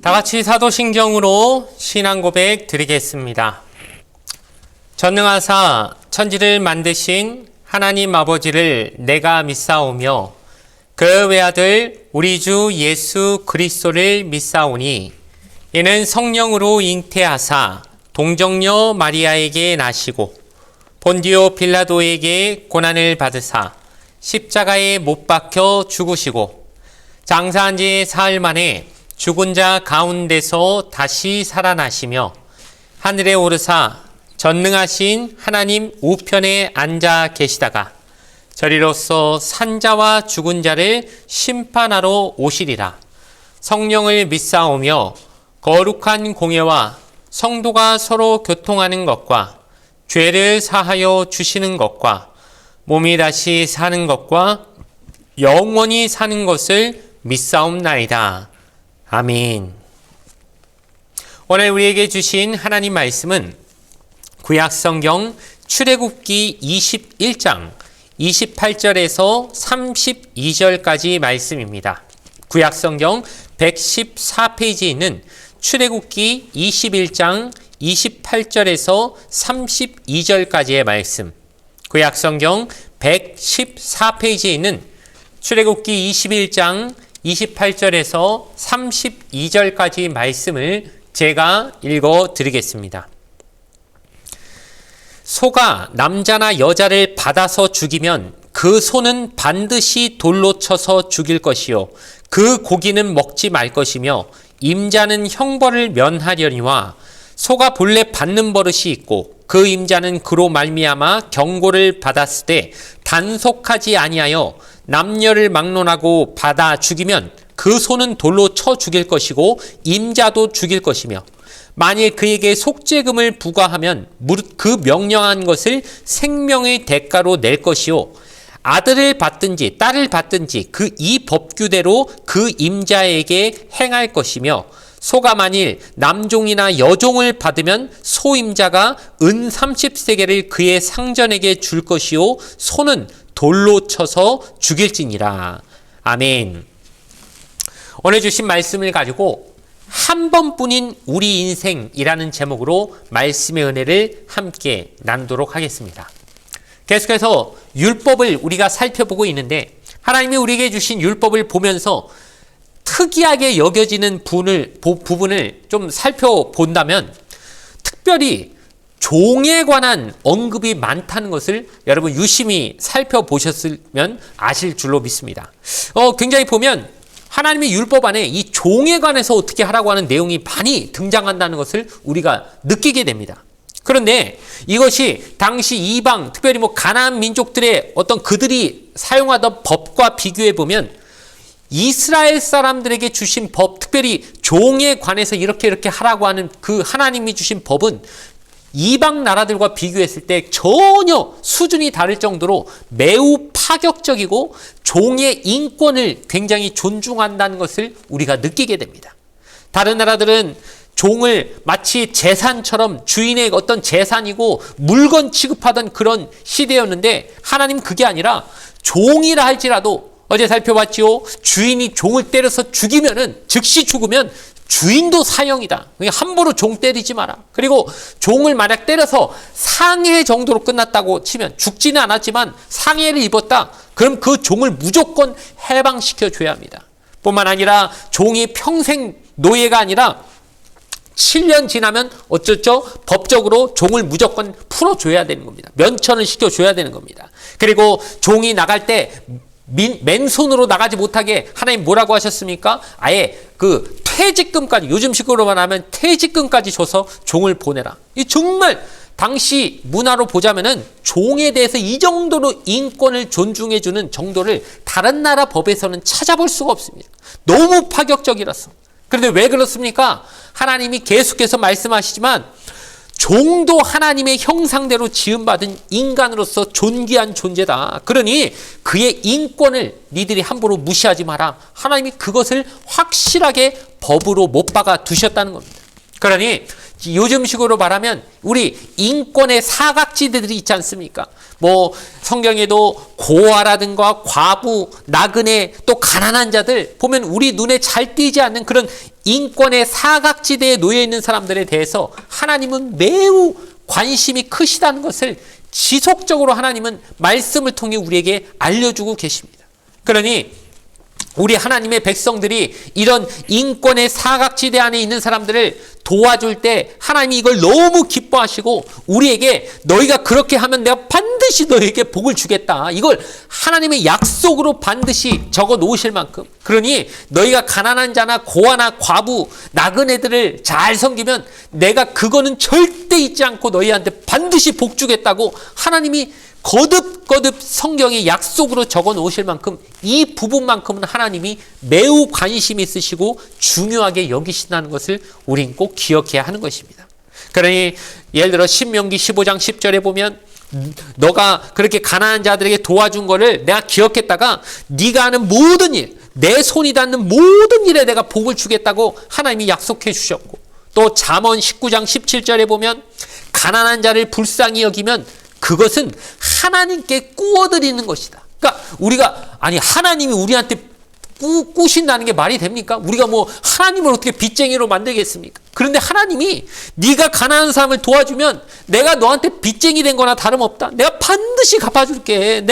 다 같이 사도신경으로 신앙 고백 드리겠습니다. 전능하사 천지를 만드신 하나님 아버지를 내가 믿사오며 그 외아들 우리 주 예수 그리스도를 믿사오니 이는 성령으로 잉태하사 동정녀 마리아에게 나시고 본디오 빌라도에게 고난을 받으사 십자가에 못 박혀 죽으시고 장사한 지 사흘 만에 죽은 자 가운데서 다시 살아나시며 하늘에 오르사 전능하신 하나님 우편에 앉아 계시다가 저리로서 산자와 죽은 자를 심판하러 오시리라. 성령을 믿사오며 거룩한 공예와 성도가 서로 교통하는 것과 죄를 사하여 주시는 것과 몸이 다시 사는 것과 영원히 사는 것을 믿사옵나이다. 아멘. 오늘 우리에게 주신 하나님 말씀은 구약성경 출애굽기 21장 28절에서 32절까지 말씀입니다. 구약성경 114페이지에 있는 출애굽기 21장 28절에서 32절까지의 말씀, 구약성경 114페이지에 있는 출애굽기 21장 28절에서 32절까지 말씀을 제가 읽어 드리겠습니다. 소가 남자나 여자를 받아서 죽이면 그 소는 반드시 돌로 쳐서 죽일 것이요 그 고기는 먹지 말 것이며 임자는 형벌을 면하려니와 소가 본래 받는 버릇이 있고 그 임자는 그로 말미암아 경고를 받았을 때 단속하지 아니하여 남녀를 막론하고 받아 죽이면 그 소는 돌로 쳐 죽일 것이고 임자도 죽일 것이며 만일 그에게 속죄금을 부과하면 무릇 그 명령한 것을 생명의 대가로 낼 것이요 아들을 받든지 딸을 받든지 그 이 법규대로 그 임자에게 행할 것이며 소가 만일 남종이나 여종을 받으면 소임자가 은 30세겔을 그의 상전에게 줄 것이요 소는 돌로 쳐서 죽일지니라. 아멘. 오늘 주신 말씀을 가지고 한 번뿐인 우리 인생이라는 제목으로 말씀의 은혜를 함께 나누도록 하겠습니다. 계속해서 율법을 우리가 살펴보고 있는데 하나님이 우리에게 주신 율법을 보면서 특이하게 여겨지는 부분을 좀 살펴본다면 특별히 종에 관한 언급이 많다는 것을 여러분 유심히 살펴보셨으면 아실 줄로 믿습니다. 굉장히 보면 하나님의 율법 안에 이 종에 관해서 어떻게 하라고 하는 내용이 많이 등장한다는 것을 우리가 느끼게 됩니다. 그런데 이것이 당시 이방, 특별히 가나안 민족들의 어떤 그들이 사용하던 법과 비교해 보면 이스라엘 사람들에게 주신 법, 특별히 종에 관해서 이렇게 하라고 하는 그 하나님이 주신 법은 이방 나라들과 비교했을 때 전혀 수준이 다를 정도로 매우 파격적이고 종의 인권을 굉장히 존중한다는 것을 우리가 느끼게 됩니다. 다른 나라들은 종을 마치 재산처럼 주인의 어떤 재산이고 물건 취급하던 그런 시대였는데 하나님 그게 아니라 종이라 할지라도 어제 살펴봤지요. 주인이 종을 때려서 죽이면은 즉시 죽으면 주인도 사형이다. 함부로 종 때리지 마라. 그리고 종을 만약 때려서 상해 정도로 끝났다고 치면 죽지는 않았지만 상해를 입었다. 그럼 그 종을 무조건 해방시켜 줘야 합니다. 뿐만 아니라 종이 평생 노예가 아니라 7년 지나면 어쩌죠? 법적으로 종을 무조건 풀어줘야 되는 겁니다. 면천을 시켜줘야 되는 겁니다. 그리고 종이 나갈 때 맨손으로 나가지 못하게 하나님 뭐라고 하셨습니까? 아예 그 퇴직금까지, 요즘식으로만 하면 퇴직금까지 줘서 종을 보내라. 이 정말 당시 문화로 보자면은 종에 대해서 이 정도로 인권을 존중해주는 정도를 다른 나라 법에서는 찾아볼 수가 없습니다. 너무 파격적이라서. 그런데 왜 그렇습니까? 하나님이 계속해서 말씀하시지만 종도 하나님의 형상대로 지음받은 인간으로서 존귀한 존재다. 그러니 그의 인권을 니들이 함부로 무시하지 마라. 하나님이 그것을 확실하게 법으로 못 박아 두셨다는 겁니다. 그러니 요즘식으로 말하면 우리 인권의 사각지대들이 있지 않습니까? 뭐 성경에도 고아라든가 과부, 나그네, 또 가난한 자들 보면 우리 눈에 잘 띄지 않는 그런 인권의 사각지대에 놓여 있는 사람들에 대해서 하나님은 매우 관심이 크시다는 것을 지속적으로 하나님은 말씀을 통해 우리에게 알려주고 계십니다. 그러니 우리 하나님의 백성들이 이런 인권의 사각지대 안에 있는 사람들을 도와줄 때 하나님이 이걸 너무 기뻐하시고 우리에게 너희가 그렇게 하면 내가 반드시 너희에게 복을 주겠다. 이걸 하나님의 약속으로 반드시 적어 놓으실 만큼, 그러니 너희가 가난한 자나 고아나 과부, 나그네들을 잘 섬기면 내가 그거는 절대 잊지 않고 너희한테 반드시 복 주겠다고 하나님이 거듭거듭 성경에 약속으로 적어 놓으실 만큼 이 부분만큼은 하나님이 매우 관심이 있으시고 중요하게 여기신다는 것을 우린 꼭 기억해야 하는 것입니다. 그러니 예를 들어 신명기 15장 10절에 보면 너가 그렇게 가난한 자들에게 도와준 거를 내가 기억했다가 네가 하는 모든 일, 내 손이 닿는 모든 일에 내가 복을 주겠다고 하나님이 약속해 주셨고, 또 잠언 19장 17절에 보면 가난한 자를 불쌍히 여기면 그것은 하나님께 꾸어드리는 것이다. 그러니까 우리가 아니 하나님이 우리한테 꾸신다는 게 말이 됩니까? 우리가 뭐 하나님을 어떻게 빚쟁이로 만들겠습니까? 그런데 하나님이 네가 가난한 사람을 도와주면 내가 너한테 빚쟁이 된 거나 다름없다. 내가 반드시 갚아줄게.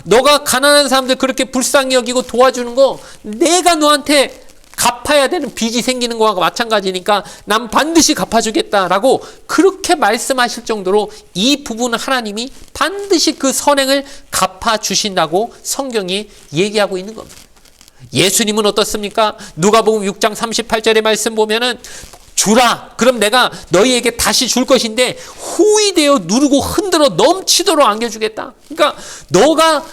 너가 가난한 사람들 그렇게 불쌍히 여기고 도와주는 거 내가 너한테 갚아야 되는 빚이 생기는 거와 마찬가지니까 난 반드시 갚아주겠다라고 그렇게 말씀하실 정도로 이 부분은 하나님이 반드시 그 선행을 갚아주신다고 성경이 얘기하고 있는 겁니다. 예수님은 어떻습니까? 누가복음 6장 38절의 말씀 보면은 주라, 그럼 내가 너희에게 다시 줄 것인데 후히 되어 누르고 흔들어 넘치도록 안겨주겠다. 그러니까 너가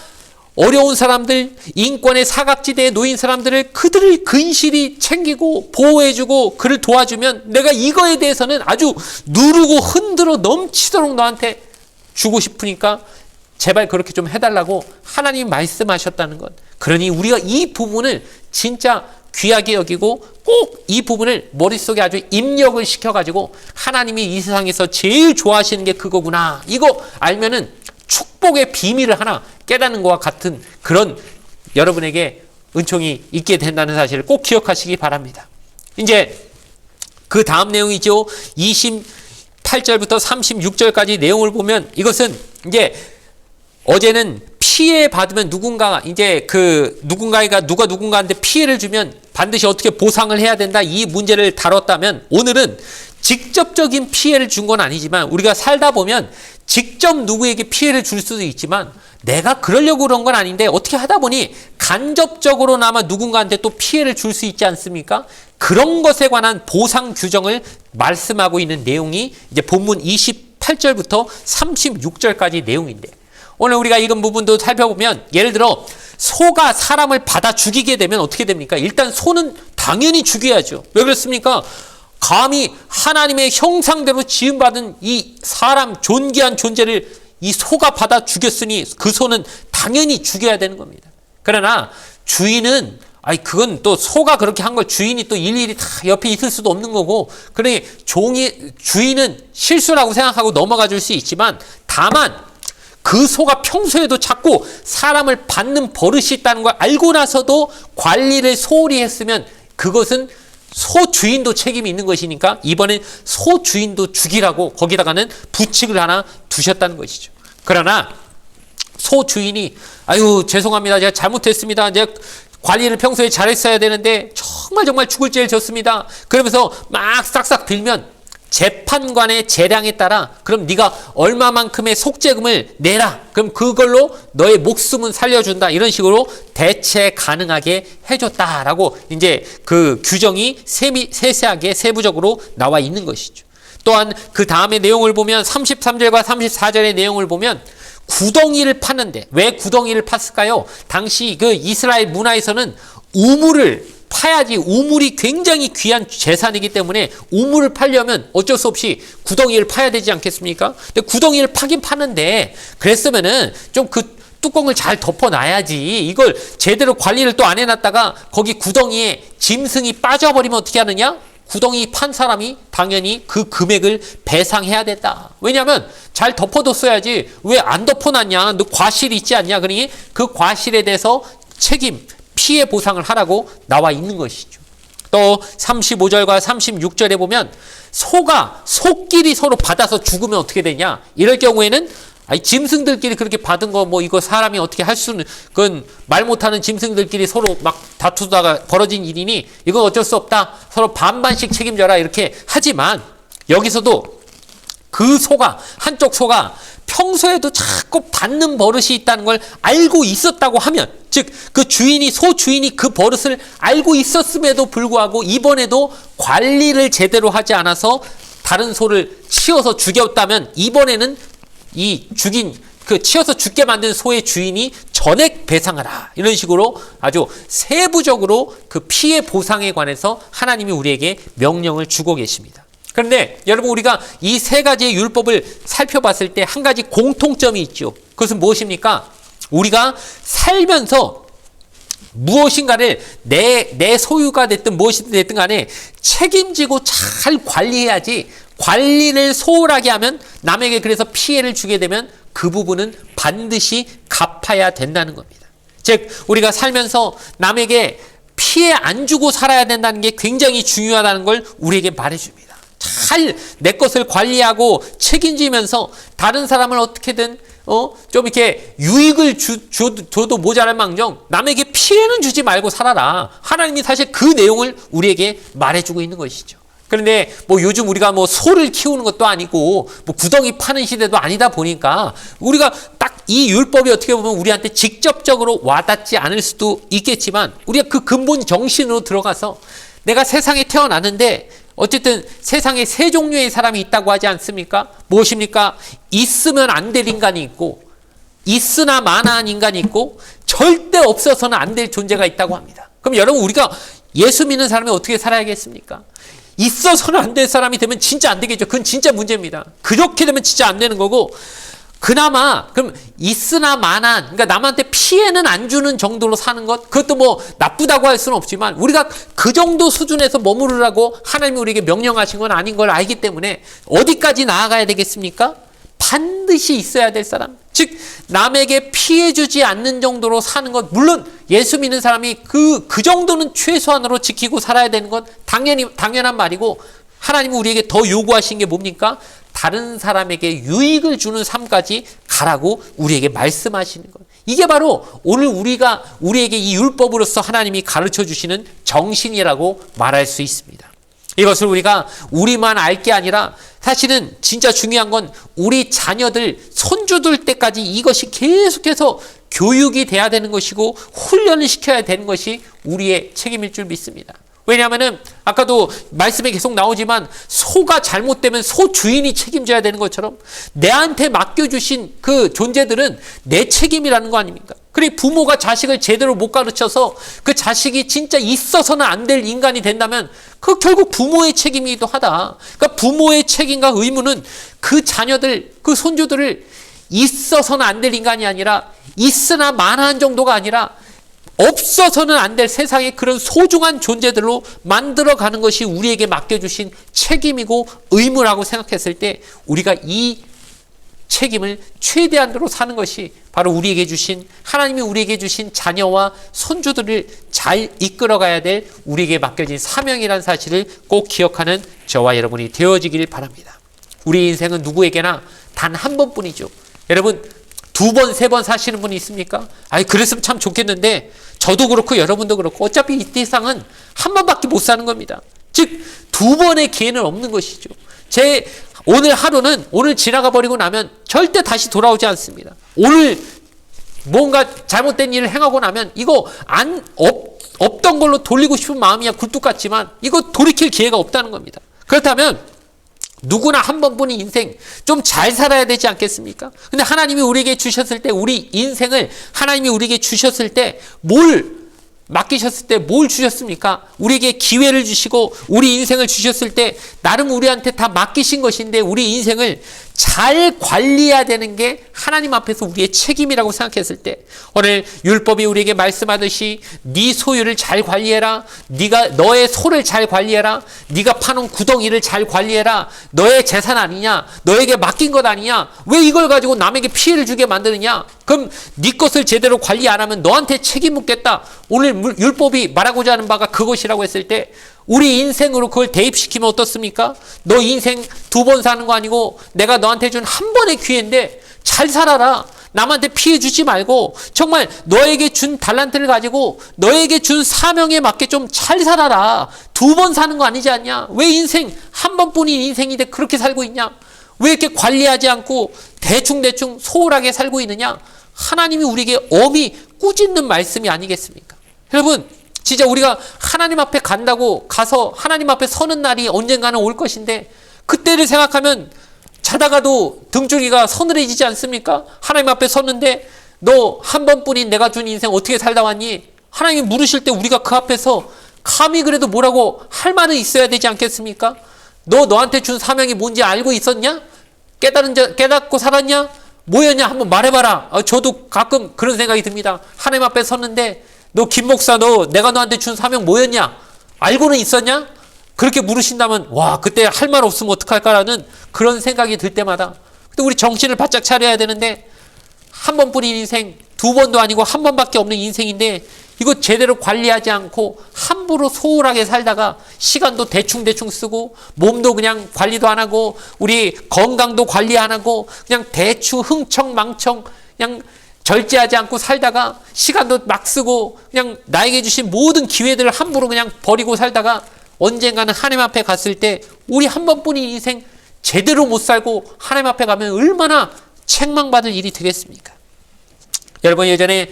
어려운 사람들, 인권의 사각지대에 놓인 사람들을 그들을 근실히 챙기고 보호해주고 그를 도와주면 내가 이거에 대해서는 아주 누르고 흔들어 넘치도록 너한테 주고 싶으니까 제발 그렇게 좀 해달라고 하나님이 말씀하셨다는 것. 그러니 우리가 이 부분을 진짜 귀하게 여기고 꼭 이 부분을 머릿속에 아주 입력을 시켜가지고 하나님이 이 세상에서 제일 좋아하시는 게 그거구나. 이거 알면은 축복의 비밀을 하나 깨닫는 것과 같은 그런 여러분에게 은총이 있게 된다는 사실을 꼭 기억하시기 바랍니다. 이제 그 다음 내용이죠. 28절부터 36절까지 내용을 보면 이것은 이제 어제는 피해 받으면 누군가가 누가 누군가한테 피해를 주면 반드시 어떻게 보상을 해야 된다 이 문제를 다뤘다면, 오늘은 직접적인 피해를 준 건 아니지만 우리가 살다 보면 직접 누구에게 피해를 줄 수도 있지만 내가 그러려고 그런 건 아닌데 어떻게 하다 보니 간접적으로나마 누군가한테 또 피해를 줄 수 있지 않습니까? 그런 것에 관한 보상 규정을 말씀하고 있는 내용이 이제 본문 28절부터 36절까지 내용인데, 오늘 우리가 읽은 부분도 살펴보면 예를 들어 소가 사람을 받아 죽이게 되면 어떻게 됩니까? 일단 소는 당연히 죽여야죠. 왜 그렇습니까? 감히 하나님의 형상대로 지음받은 이 사람 존귀한 존재를 이 소가 받아 죽였으니 그 소는 당연히 죽여야 되는 겁니다. 그러나 주인은 그건 또 소가 그렇게 한 걸 주인이 또 일일이 다 옆에 있을 수도 없는 거고, 그러니 주인은 실수라고 생각하고 넘어가 줄 수 있지만, 다만 그 소가 평소에도 자꾸 사람을 받는 버릇이 있다는 걸 알고 나서도 관리를 소홀히 했으면 그것은 소 주인도 책임이 있는 것이니까 이번엔 소 주인도 죽이라고 거기다가는 부칙을 하나 두셨다는 것이죠. 그러나 소 주인이 죄송합니다. 제가 잘못했습니다. 제가 관리를 평소에 잘했어야 되는데 정말 죽을 죄를 졌습니다. 그러면서 막 싹싹 빌면 재판관의 재량에 따라 그럼 네가 얼마만큼의 속죄금을 내라. 그럼 그걸로 너의 목숨은 살려준다. 이런 식으로 대체 가능하게 해줬다라고 이제 그 규정이 세세하게 세부적으로 나와 있는 것이죠. 또한 그 다음의 내용을 보면 33절과 34절의 내용을 보면 구덩이를 파는데, 왜 구덩이를 팠을까요? 당시 그 이스라엘 문화에서는 우물을 파야지, 우물이 굉장히 귀한 재산이기 때문에 우물을 파려면 어쩔 수 없이 구덩이를 파야 되지 않겠습니까? 근데 구덩이를 파긴 파는데 그랬으면은 좀 그 뚜껑을 잘 덮어놔야지. 이걸 제대로 관리를 또 안 해놨다가 거기 구덩이에 짐승이 빠져버리면 어떻게 하느냐? 구덩이 판 사람이 당연히 그 금액을 배상해야 된다. 왜냐하면 잘 덮어뒀어야지. 왜 안 덮어놨냐? 너 과실이 있지 않냐? 그러니 그 과실에 대해서 피해 보상을 하라고 나와 있는 것이죠. 또 35절과 36절에 보면 소가 소끼리 서로 받아서 죽으면 어떻게 되냐? 이럴 경우에는 아니 짐승들끼리 그렇게 받은 거 뭐 이거 사람이 어떻게 할 수는, 그건 말 못하는 짐승들끼리 서로 막 다투다가 벌어진 일이니 이건 어쩔 수 없다. 서로 반반씩 책임져라 이렇게 하지만 여기서도 그 소가, 한쪽 소가 평소에도 자꾸 받는 버릇이 있다는 걸 알고 있었다고 하면, 즉 그 주인이, 소 주인이 그 버릇을 알고 있었음에도 불구하고 이번에도 관리를 제대로 하지 않아서 다른 소를 치어서 죽였다면 이번에는 이 죽인, 그 치어서 죽게 만든 소의 주인이 전액 배상하라. 이런 식으로 아주 세부적으로 그 피해 보상에 관해서 하나님이 우리에게 명령을 주고 계십니다. 그런데 여러분, 우리가 이 세 가지의 율법을 살펴봤을 때 한 가지 공통점이 있죠. 그것은 무엇입니까? 우리가 살면서 무엇인가를 내 소유가 됐든 무엇이든 됐든 간에 책임지고 잘 관리해야지, 관리를 소홀하게 하면 남에게 그래서 피해를 주게 되면 그 부분은 반드시 갚아야 된다는 겁니다. 즉 우리가 살면서 남에게 피해 안 주고 살아야 된다는 게 굉장히 중요하다는 걸 우리에게 말해줍니다. 잘 내 것을 관리하고 책임지면서 다른 사람을 어떻게든 좀 이렇게 유익을 줘도 모자랄 망정 남에게 피해는 주지 말고 살아라. 하나님이 사실 그 내용을 우리에게 말해주고 있는 것이죠. 그런데 뭐 요즘 우리가 뭐 소를 키우는 것도 아니고 뭐 구덩이 파는 시대도 아니다 보니까 우리가 딱 이 율법이 어떻게 보면 우리한테 직접적으로 와닿지 않을 수도 있겠지만 우리가 그 근본 정신으로 들어가서 내가 세상에 태어났는데 어쨌든 세상에 세 종류의 사람이 있다고 하지 않습니까? 무엇입니까? 있으면 안 될 인간이 있고, 있으나 마나한 인간이 있고, 절대 없어서는 안 될 존재가 있다고 합니다. 그럼 여러분, 우리가 예수 믿는 사람이 어떻게 살아야겠습니까? 있어서는 안 될 사람이 되면 진짜 안 되겠죠. 그건 진짜 문제입니다. 그렇게 되면 진짜 안 되는 거고, 그나마 그럼 있으나 마나한, 그러니까 남한테 피해는 안 주는 정도로 사는 것, 그것도 뭐 나쁘다고 할 수는 없지만 우리가 그 정도 수준에서 머무르라고 하나님이 우리에게 명령하신 건 아닌 걸 알기 때문에 어디까지 나아가야 되겠습니까? 반드시 있어야 될 사람, 즉 남에게 피해 주지 않는 정도로 사는 것, 물론 예수 믿는 사람이 그 정도는 최소한으로 지키고 살아야 되는 건 당연한 말이고, 하나님은 우리에게 더 요구하신 게 뭡니까? 다른 사람에게 유익을 주는 삶까지 가라고 우리에게 말씀하시는 것. 이게 바로 오늘 우리에게 이 율법으로서 하나님이 가르쳐 주시는 정신이라고 말할 수 있습니다. 이것을 우리가 우리만 알 게 아니라 사실은 진짜 중요한 건 우리 자녀들, 손주들 때까지 이것이 계속해서 교육이 돼야 되는 것이고 훈련을 시켜야 되는 것이 우리의 책임일 줄 믿습니다. 왜냐하면은 아까도 말씀에 계속 나오지만 소가 잘못되면 소 주인이 책임져야 되는 것처럼 내한테 맡겨주신 그 존재들은 내 책임이라는 거 아닙니까? 그리고 부모가 자식을 제대로 못 가르쳐서 그 자식이 진짜 있어서는 안 될 인간이 된다면 그 결국 부모의 책임이기도 하다. 그러니까 부모의 책임과 의무는 그 자녀들, 그 손주들을 있어서는 안 될 인간이 아니라 있으나 마나한 정도가 아니라 없어서는 안 될 세상의 그런 소중한 존재들로 만들어가는 것이 우리에게 맡겨주신 책임이고 의무라고 생각했을 때 우리가 이 책임을 최대한으로 사는 것이 바로 우리에게 주신, 하나님이 우리에게 주신 자녀와 손주들을 잘 이끌어가야 될 우리에게 맡겨진 사명이라는 사실을 꼭 기억하는 저와 여러분이 되어지길 바랍니다. 우리 인생은 누구에게나 단 한 번뿐이죠. 여러분, 두 번, 세 번 사시는 분이 있습니까? 아이, 그랬으면 참 좋겠는데 저도 그렇고 여러분도 그렇고 어차피 이 세상은 한 번밖에 못 사는 겁니다. 즉, 두 번의 기회는 없는 것이죠. 오늘 하루는 오늘 지나가 버리고 나면 절대 다시 돌아오지 않습니다. 오늘 뭔가 잘못된 일을 행하고 나면 이거 없던 걸로 돌리고 싶은 마음이야 굴뚝 같지만 이거 돌이킬 기회가 없다는 겁니다. 그렇다면 누구나 한 번뿐인 인생 좀 잘 살아야 되지 않겠습니까? 근데 하나님이 우리에게 주셨을 때, 우리 인생을 하나님이 우리에게 주셨을 때 뭘 맡기셨을 때 뭘 주셨습니까? 우리에게 기회를 주시고 우리 인생을 주셨을 때 나름 우리한테 다 맡기신 것인데 우리 인생을 잘 관리해야 되는 게 하나님 앞에서 우리의 책임이라고 생각했을 때 오늘 율법이 우리에게 말씀하듯이 네 소유를 잘 관리해라. 네가 너의 소를 잘 관리해라. 네가 파놓은 구덩이를 잘 관리해라. 너의 재산 아니냐? 너에게 맡긴 것 아니냐? 왜 이걸 가지고 남에게 피해를 주게 만드느냐? 그럼 네 것을 제대로 관리 안 하면 너한테 책임 묻겠다. 오늘 율법이 말하고자 하는 바가 그것이라고 했을 때 우리 인생으로 그걸 대입시키면 어떻습니까? 너 인생 2번 사는 거 아니고 내가 너한테 준 한 번의 기회인데 잘 살아라. 남한테 피해 주지 말고 정말 너에게 준 달란트를 가지고 너에게 준 사명에 맞게 좀 잘 살아라. 2번 사는 거 아니지 않냐? 왜 인생 한 번뿐인 인생인데 그렇게 살고 있냐? 왜 이렇게 관리하지 않고 대충대충 소홀하게 살고 있느냐? 하나님이 우리에게 엄히 꾸짖는 말씀이 아니겠습니까? 여러분, 진짜 우리가 하나님 앞에 간다고 가서 하나님 앞에 서는 날이 언젠가는 올 것인데 그때를 생각하면 자다가도 등줄기가 서늘해지지 않습니까? 하나님 앞에 섰는데 너 한 번뿐인 내가 준 인생 어떻게 살다 왔니? 하나님이 물으실 때 우리가 그 앞에서 감히 그래도 뭐라고 할 말은 있어야 되지 않겠습니까? 너한테 준 사명이 뭔지 알고 있었냐? 깨닫고 살았냐? 뭐였냐? 한번 말해봐라. 저도 가끔 그런 생각이 듭니다. 하나님 앞에 섰는데 너 김 목사 내가 너한테 준 사명 뭐였냐? 알고는 있었냐? 그렇게 물으신다면 와 그때 할 말 없으면 어떡할까라는 그런 생각이 들 때마다 근데 우리 정신을 바짝 차려야 되는데 한 번뿐인 인생 2번도 아니고 한 번밖에 없는 인생인데 이거 제대로 관리하지 않고 함부로 소홀하게 살다가 시간도 대충 쓰고 몸도 그냥 관리도 안 하고 우리 건강도 관리 안 하고 그냥 대충 흥청망청 그냥 절제하지 않고 살다가 시간도 막 쓰고 그냥 나에게 주신 모든 기회들을 함부로 그냥 버리고 살다가 언젠가는 하나님 앞에 갔을 때 우리 한 번뿐인 인생 제대로 못 살고 하나님 앞에 가면 얼마나 책망받을 일이 되겠습니까? 여러분 예전에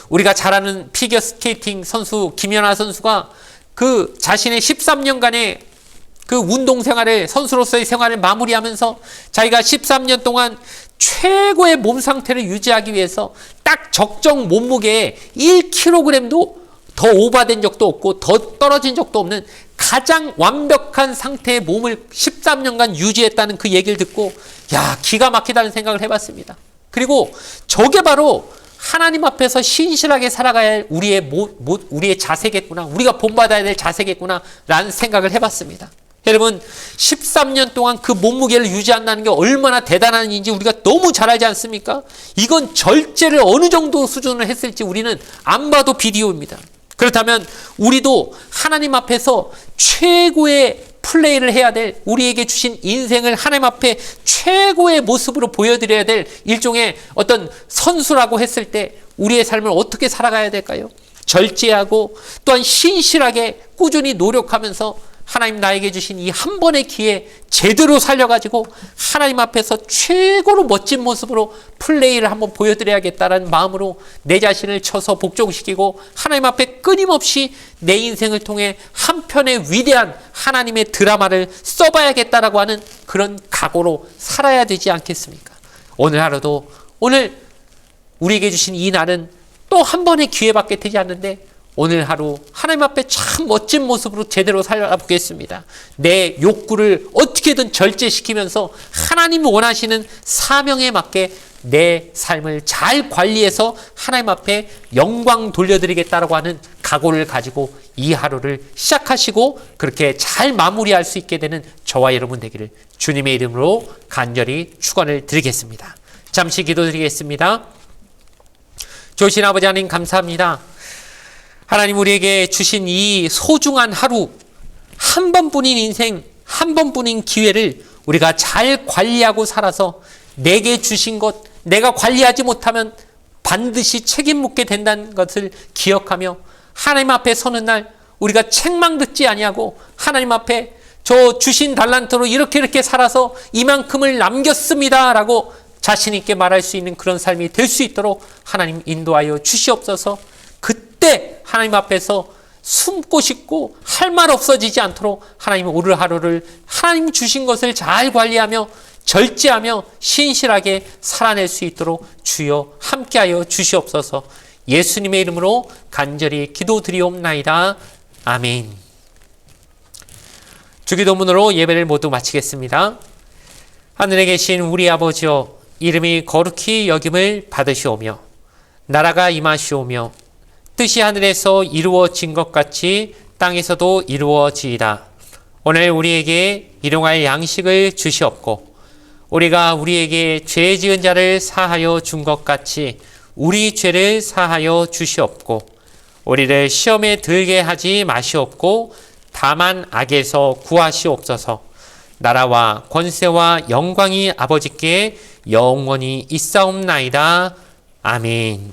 우리가 잘 아는 피겨 스케이팅 선수 김연아 선수가 그 자신의 13년간의 그 운동 생활을 선수로서의 생활을 마무리하면서 자기가 13년 동안 최고의 몸 상태를 유지하기 위해서 딱 적정 몸무게에 1kg도 더 오버된 적도 없고 더 떨어진 적도 없는 가장 완벽한 상태의 몸을 13년간 유지했다는 그 얘기를 듣고 야 기가 막히다는 생각을 해봤습니다. 그리고 저게 바로 하나님 앞에서 신실하게 살아가야 할 우리의 자세겠구나. 우리가 본받아야 될 자세겠구나 라는 생각을 해봤습니다. 여러분 13년 동안 그 몸무게를 유지한다는 게 얼마나 대단한 일인지 우리가 너무 잘 알지 않습니까? 이건 절제를 어느 정도 수준으로 했을지 우리는 안 봐도 비디오입니다. 그렇다면 우리도 하나님 앞에서 최고의 플레이를 해야 될 우리에게 주신 인생을 하나님 앞에 최고의 모습으로 보여드려야 될 일종의 어떤 선수라고 했을 때 우리의 삶을 어떻게 살아가야 될까요? 절제하고 또한 신실하게 꾸준히 노력하면서 하나님 나에게 주신 이 한 번의 기회 제대로 살려가지고 하나님 앞에서 최고로 멋진 모습으로 플레이를 한번 보여드려야겠다라는 마음으로 내 자신을 쳐서 복종시키고 하나님 앞에 끊임없이 내 인생을 통해 한 편의 위대한 하나님의 드라마를 써봐야겠다라고 하는 그런 각오로 살아야 되지 않겠습니까? 오늘 하루도 오늘 우리에게 주신 이 날은 또 한 번의 기회밖에 되지 않는데 오늘 하루 하나님 앞에 참 멋진 모습으로 제대로 살아보겠습니다. 내 욕구를 어떻게든 절제시키면서 하나님이 원하시는 사명에 맞게 내 삶을 잘 관리해서 하나님 앞에 영광 돌려드리겠다라고 하는 각오를 가지고 이 하루를 시작하시고 그렇게 잘 마무리할 수 있게 되는 저와 여러분 되기를 주님의 이름으로 간절히 축원을 드리겠습니다. 잠시 기도드리겠습니다. 좋으신 아버지 하나님 감사합니다. 하나님 우리에게 주신 이 소중한 하루 한 번뿐인 인생 한 번뿐인 기회를 우리가 잘 관리하고 살아서 내게 주신 것 내가 관리하지 못하면 반드시 책임 묻게 된다는 것을 기억하며 하나님 앞에 서는 날 우리가 책망 듣지 아니하고 하나님 앞에 저 주신 달란트로 이렇게 살아서 이만큼을 남겼습니다 라고 자신 있게 말할 수 있는 그런 삶이 될 수 있도록 하나님 인도하여 주시옵소서. 그때 하나님 앞에서 숨고 싶고 할 말 없어지지 않도록 하나님 오늘 하루를 하나님 주신 것을 잘 관리하며 절제하며 신실하게 살아낼 수 있도록 주여 함께하여 주시옵소서. 예수님의 이름으로 간절히 기도드리옵나이다. 아멘. 주기도문으로 예배를 모두 마치겠습니다. 하늘에 계신 우리 아버지여 이름이 거룩히 여김을 받으시오며 나라가 임하시오며 뜻이 하늘에서 이루어진 것 같이 땅에서도 이루어지이다. 오늘 우리에게 일용할 양식을 주시옵고 우리가 우리에게 죄 지은 자를 사하여 준 것 같이 우리 죄를 사하여 주시옵고 우리를 시험에 들게 하지 마시옵고 다만 악에서 구하시옵소서. 나라와 권세와 영광이 아버지께 영원히 있사옵나이다. 아멘.